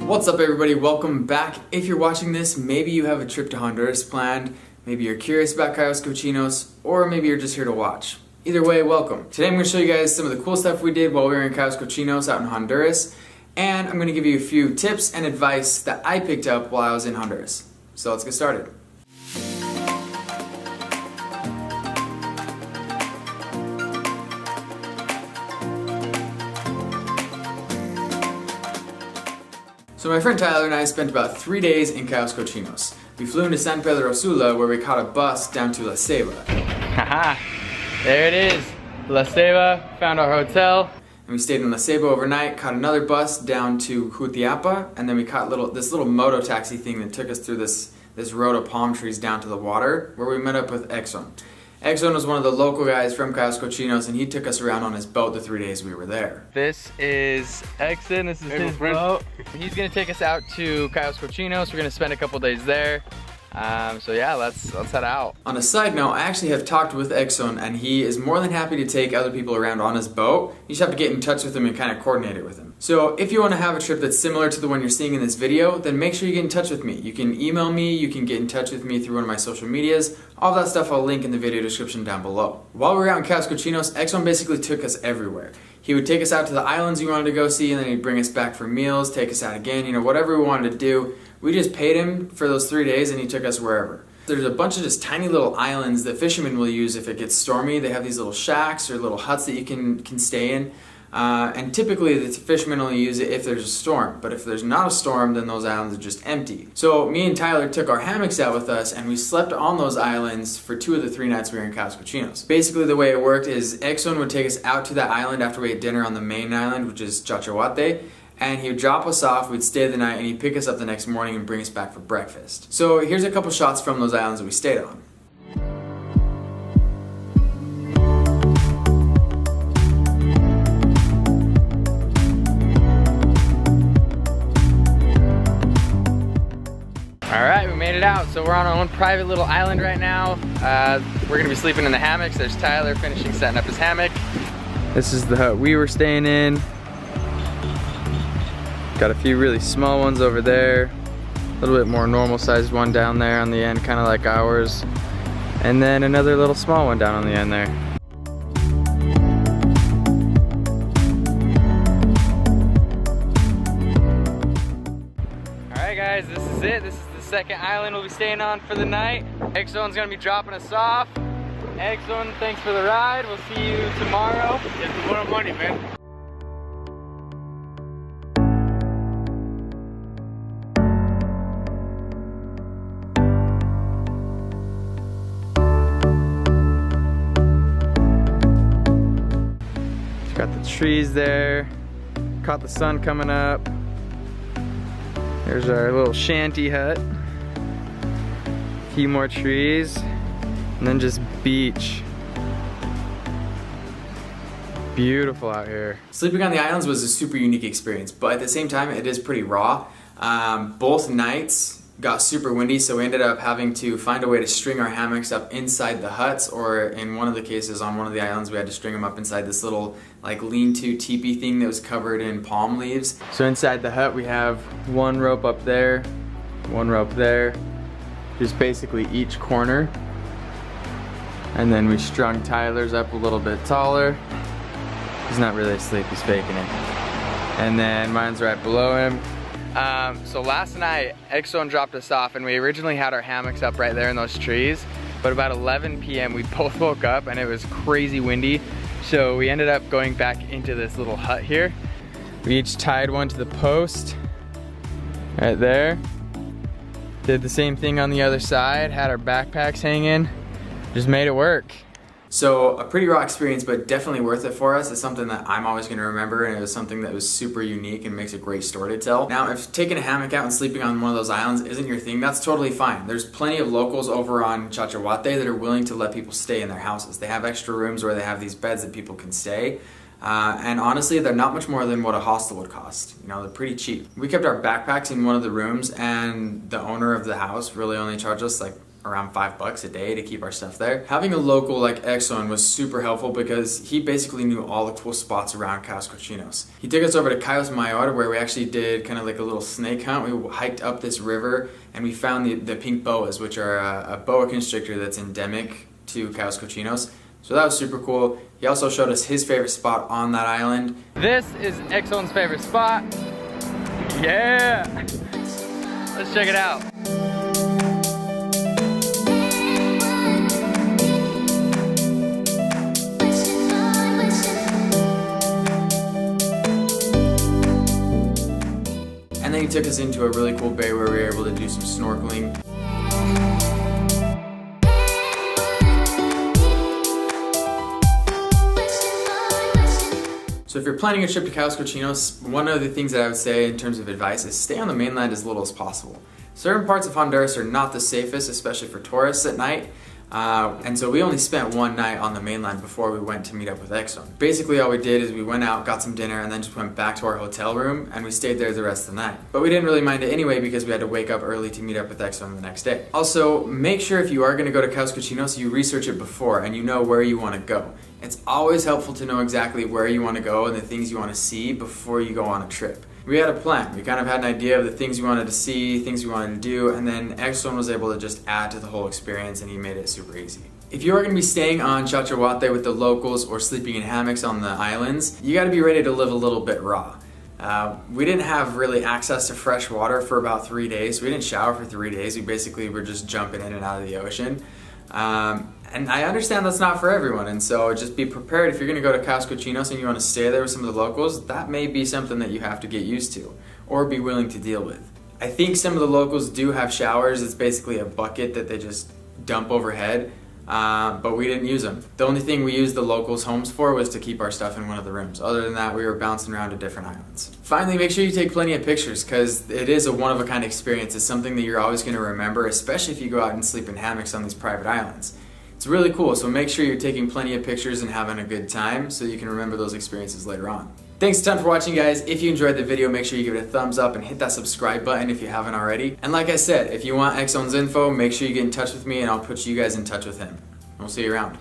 What's up everybody, welcome back. If you're watching this, maybe you have a trip to Honduras planned, maybe you're curious about Cayos Cochinos, or maybe you're just here to watch. Either way, welcome. Today I'm going to show you guys some of the cool stuff we did while we were in Cayos Cochinos out in Honduras, and I'm going to give you a few tips and advice that I picked up while I was in Honduras. So let's get started. So my friend Tyler and I spent about 3 days in Cayos Cochinos. We flew into San Pedro Sula where we caught a bus down to La Ceiba. Haha, there it is, La Ceiba, found our hotel. And we stayed in La Ceiba overnight, caught another bus down to Jutiapa, and then we caught this little moto taxi thing that took us through this road of palm trees down to the water where we met up with Exxon. Exxon was one of the local guys from Cayos Cochinos, and he took us around on his boat the 3 days we were there. This is Exxon, this is his boat. He's gonna take us out to Cayos Cochinos. We're gonna spend a couple days there. So yeah, let's head out. On a side note, I actually have talked with Exxon, and he is more than happy to take other people around on his boat. You just have to get in touch with him and kind of coordinate it with him. So if you want to have a trip that's similar to the one you're seeing in this video, then make sure you get in touch with me. You can email me, you can get in touch with me through one of my social medias. All that stuff I'll link in the video description down below. While we were out in Cayos Cochinos, Exxon basically took us everywhere. He would take us out to the islands we wanted to go see, and then he'd bring us back for meals, take us out again, whatever we wanted to do. We just paid him for those 3 days and he took us wherever. There's a bunch of just tiny little islands that fishermen will use if it gets stormy. They have these little shacks or little huts that you can stay in. And typically the fishermen only use it if there's a storm. But if there's not a storm, then those islands are just empty. So me and Tyler took our hammocks out with us and we slept on those islands for 2 of the 3 nights we were in Cayos Cochinos. Basically the way it worked is Exxon would take us out to that island after we ate dinner on the main island, which is Chachahuate. And he would drop us off, we'd stay the night, and he'd pick us up the next morning and bring us back for breakfast. So here's a couple shots from those islands that we stayed on. Alright, we made it out. So we're on our own private little island right now. We're gonna be sleeping in the hammocks. There's Tyler finishing setting up his hammock. This is the hut we were staying in. Got a few really small ones over there, a little bit more normal sized one down there on the end, kind of like ours, and then another little small one down on the end there. Alright guys, this is it. This is the second island we'll be staying on for the night. Exxon's gonna be dropping us off. Exxon, thanks for the ride. We'll see you tomorrow. Yeah, tomorrow morning, man. Got the trees there, caught the sun coming up. There's our little shanty hut. A few more trees, and then just beach. Beautiful out here. Sleeping on the islands was a super unique experience, but at the same time it is pretty raw. Both nights got super windy, so we ended up having to find a way to string our hammocks up inside the huts, or in one of the cases on one of the islands we had to string them up inside this little like lean-to teepee thing that was covered in palm leaves. So inside the hut we have one rope up there, one rope there, just basically each corner. And then we strung Tyler's up a little bit taller. He's not really asleep, he's faking it. And then mine's right below him. So last night, Exxon dropped us off, and we originally had our hammocks up right there in those trees, but about 11 p.m. we both woke up and it was crazy windy, so we ended up going back into this little hut here. We each tied one to the post right there, did the same thing on the other side, had our backpacks hanging, just made it work. So a pretty raw experience, but definitely worth it for us. It's something that I'm always going to remember, and it was something that was super unique and makes a great story to tell. Now, if taking a hammock out and sleeping on one of those islands isn't your thing, that's totally fine. There's plenty of locals over on Chachahuate that are willing to let people stay in their houses. They have extra rooms where they have these beds that people can stay. And honestly, they're not much more than what a hostel would cost. You know, they're pretty cheap. We kept our backpacks in one of the rooms, and the owner of the house really only charged us like around $5 a day to keep our stuff there. Having a local like Exxon was super helpful because he basically knew all the cool spots around Cayos Cochinos. He took us over to Cayos Mayor, where we actually did kind of like a little snake hunt. We hiked up this river and we found the pink boas, which are a boa constrictor that's endemic to Cayos Cochinos. So that was super cool. He also showed us his favorite spot on that island. This is Exxon's favorite spot. Yeah! Let's check it out. And then he took us into a really cool bay where we were able to do some snorkeling. So if you're planning a trip to Cayos Cochinos, one of the things that I would say in terms of advice is stay on the mainland as little as possible. Certain parts of Honduras are not the safest, especially for tourists at night. And so we only spent one night on the mainland before we went to meet up with Exxon. Basically all we did is we went out, got some dinner, and then just went back to our hotel room, and we stayed there the rest of the night. But we didn't really mind it anyway because we had to wake up early to meet up with Exxon the next day. Also, make sure if you are going to go to Cayos Cochinos, you research it before and you know where you want to go. It's always helpful to know exactly where you want to go and the things you want to see before you go on a trip. We had a plan. We kind of had an idea of the things we wanted to see, things we wanted to do, and then Exxon was able to just add to the whole experience, and he made it super easy. If you are going to be staying on Chachahuate with the locals or sleeping in hammocks on the islands, you got to be ready to live a little bit raw. We didn't have really access to fresh water for about 3 days. We didn't shower for 3 days. We basically were just jumping in and out of the ocean. And I understand that's not for everyone, and so just be prepared. If you're going to go to Cayos Cochinos and you want to stay there with some of the locals, that may be something that you have to get used to or be willing to deal with. I think some of the locals do have showers. It's basically a bucket that they just dump overhead, but we didn't use them. The only thing we used the locals' homes for was to keep our stuff in one of the rooms. Other than that, we were bouncing around to different islands. Finally, make sure you take plenty of pictures because it is a one-of-a-kind experience. It's something that you're always going to remember, especially if you go out and sleep in hammocks on these private islands. It's really cool, so make sure you're taking plenty of pictures and having a good time so you can remember those experiences later on. Thanks a ton for watching, guys. If you enjoyed the video, make sure you give it a thumbs up and hit that subscribe button if you haven't already. And like I said, if you want Exxon's info, make sure you get in touch with me and I'll put you guys in touch with him. We'll see you around.